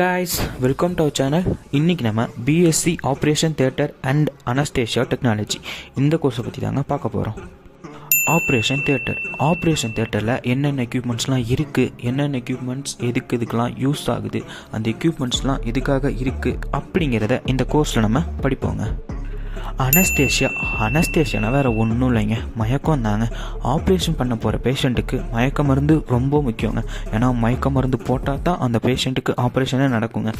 guys, welcome to our channel. இன்னைக்கு நம்ம BSc operation theatre and anaesthesia technology இந்த கோர்ஸை பற்றி தாங்க பார்க்க போகிறோம். ஆப்ரேஷன் தியேட்டரில் என்னென்ன எக்யூப்மெண்ட்ஸ்லாம் இருக்குது, என்னென்ன எக்யூப்மெண்ட்ஸ் எதுக்கெல்லாம் யூஸ் ஆகுது, அந்த எக்யூப்மெண்ட்ஸ்லாம் எதுக்காக இருக்குது அப்படிங்கிறத இந்த கோர்ஸில் நம்ம படிப்போங்க. அனஸ்தேஷியானா வேறு ஒன்றும் இல்லைங்க, மயக்கம் தாங்க. ஆப்ரேஷன் பண்ண போகிற பேஷண்ட்டுக்கு மயக்க மருந்து ரொம்ப முக்கியங்க. ஏன்னா மயக்க மருந்து போட்டால் தான் அந்த பேஷண்ட்டுக்கு ஆப்ரேஷனே நடக்குங்க.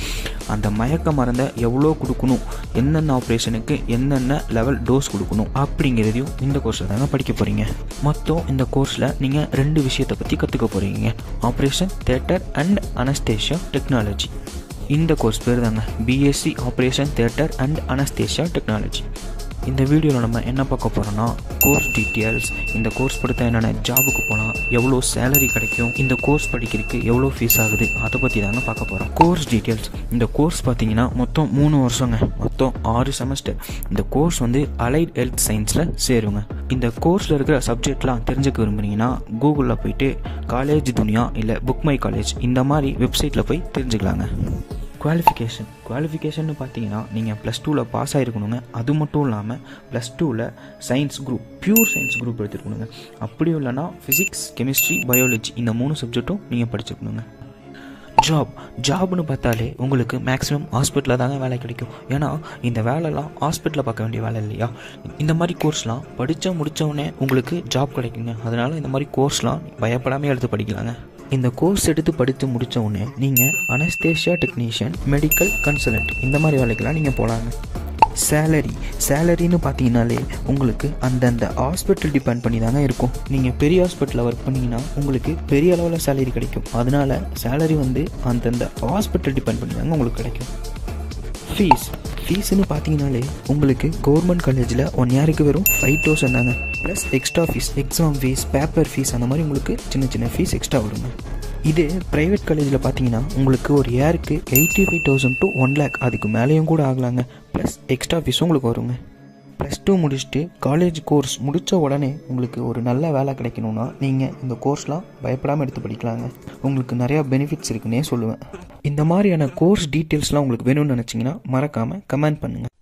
அந்த மயக்க மருந்தை எவ்வளோ கொடுக்கணும், என்னென்ன ஆப்ரேஷனுக்கு என்னென்ன லெவல் டோஸ் கொடுக்கணும் அப்படிங்கிறதையும் இந்த கோர்ஸில் தாங்க படிக்க போகிறீங்க. மொத்தம் இந்த கோர்ஸில் நீங்கள் 2 விஷயத்தை பற்றி கற்றுக்க போகிறீங்க, operation theatre and anaesthesia technology. இந்த கோர்ஸ் பேர் தாங்க BSc operation theatre and anaesthesia technology. இந்த வீடியோவில் நம்ம என்ன பார்க்க போகிறோன்னா, கோர்ஸ் டீட்டெயில்ஸ், இந்த கோர்ஸ் படித்தா என்னென்ன ஜாபுக்கு போனால் எவ்வளோ சேலரி கிடைக்கும், இந்த கோர்ஸ் படிக்கிறதுக்கு எவ்வளோ ஃபீஸ் ஆகுது, அதை பற்றி தாங்க பார்க்க போகிறோம். Course details. இந்த கோர்ஸ் பார்த்தீங்கன்னா மொத்தம் 3 வருஷங்க, மொத்தம் 6 செமஸ்டர். இந்த கோர்ஸ் அலைட் ஹெல்த் சயின்ஸில் சேருங்க. இந்த கோர்ஸில் இருக்கிற சப்ஜெக்ட்லாம் தெரிஞ்சுக்க விரும்புனீங்கன்னா கூகுளில் போயிட்டு காலேஜ் துனியா இல்லை புக் மை காலேஜ் இந்த மாதிரி வெப்சைட்டில் போய் தெரிஞ்சுக்கலாங்க. குவாலிஃபிகேஷன் பார்த்தீங்கன்னா நீங்கள் +2 பாஸ் ஆகிருக்கணுங்க. அது மட்டும் இல்லாமல் +2 science group, pure science group எடுத்துருக்கணுங்க. அப்படியும் இல்லைனா ஃபிசிக்ஸ், கெமிஸ்ட்ரி, பயாலஜி இந்த 3 சப்ஜெக்ட்டும் நீங்கள் படிச்சிருக்கணுங்க. ஜாப்னு பார்த்தாலே உங்களுக்கு மேக்ஸிமம் ஹாஸ்பிட்டலில் தாங்க வேலை கிடைக்கும். ஏன்னா இந்த வேலைலாம் ஹாஸ்பிட்டலில் பார்க்க வேண்டிய வேலை இல்லையா. இந்த மாதிரி கோர்ஸ்லாம் முடித்தவுடனே உங்களுக்கு ஜாப் கிடைக்குங்க. அதனால் இந்த மாதிரி கோர்ஸ்லாம் பயப்படாமல் எடுத்து படிக்கலாங்க. இந்த கோர்ஸ் எடுத்து படித்து முடித்த உடனே நீங்கள் அனஸ்தேசியா டெக்னீஷியன், மெடிக்கல் கன்சல்டன்ட் இந்த மாதிரி வேலைக்கெல்லாம் நீங்கள் போகலாங்க. சேலரின்னு பார்த்தீங்கன்னாலே உங்களுக்கு அந்தந்த ஹாஸ்பிட்டல் டிபெண்ட் பண்ணி தாங்க இருக்கும். நீங்கள் பெரிய ஹாஸ்பிட்டலில் ஒர்க் பண்ணிங்கன்னா உங்களுக்கு பெரிய அளவில் சேலரி கிடைக்கும். அதனால் சேலரி அந்தந்த ஹாஸ்பிட்டல் டிபெண்ட் பண்ணி தாங்க உங்களுக்கு கிடைக்கும். ஃபீஸ்ன்னு பார்த்தீங்கன்னாலே உங்களுக்கு கவர்மெண்ட் காலேஜில் 1 இயருக்கு வெறும் 5,000 தாங்க. Plus extra fees, exam fees, paper fees அந்த மாதிரி உங்களுக்கு சின்ன ஃபீஸ் எக்ஸ்ட்ரா வருங்க. இதே ப்ரைவேட் காலேஜில் பார்த்தீங்கன்னா உங்களுக்கு ஒரு இயருக்கு 85,000 to 1 lakh, அதுக்கு மேலேயும் கூட ஆகலாங்க. ப்ளஸ் எக்ஸ்ட்ரா ஃபீஸும் உங்களுக்கு வருங்க. +2 முடிச்சுட்டு காலேஜ் கோர்ஸ் முடித்த உடனே உங்களுக்கு ஒரு நல்ல வேலை கிடைக்கணும்னா நீங்கள் இந்த கோர்ஸ்லாம் பயப்படாமல் எடுத்து படிக்கலாங்க. உங்களுக்கு நிறையா பெனிஃபிட்ஸ் இருக்குன்னே சொல்லுவேன். இந்த மாதிரியான கோர்ஸ் டீட்டெயில்ஸ்லாம் உங்களுக்கு வேணும்னு நினச்சிங்கன்னா மறக்காமல் கமெண்ட் பண்ணுங்கள்.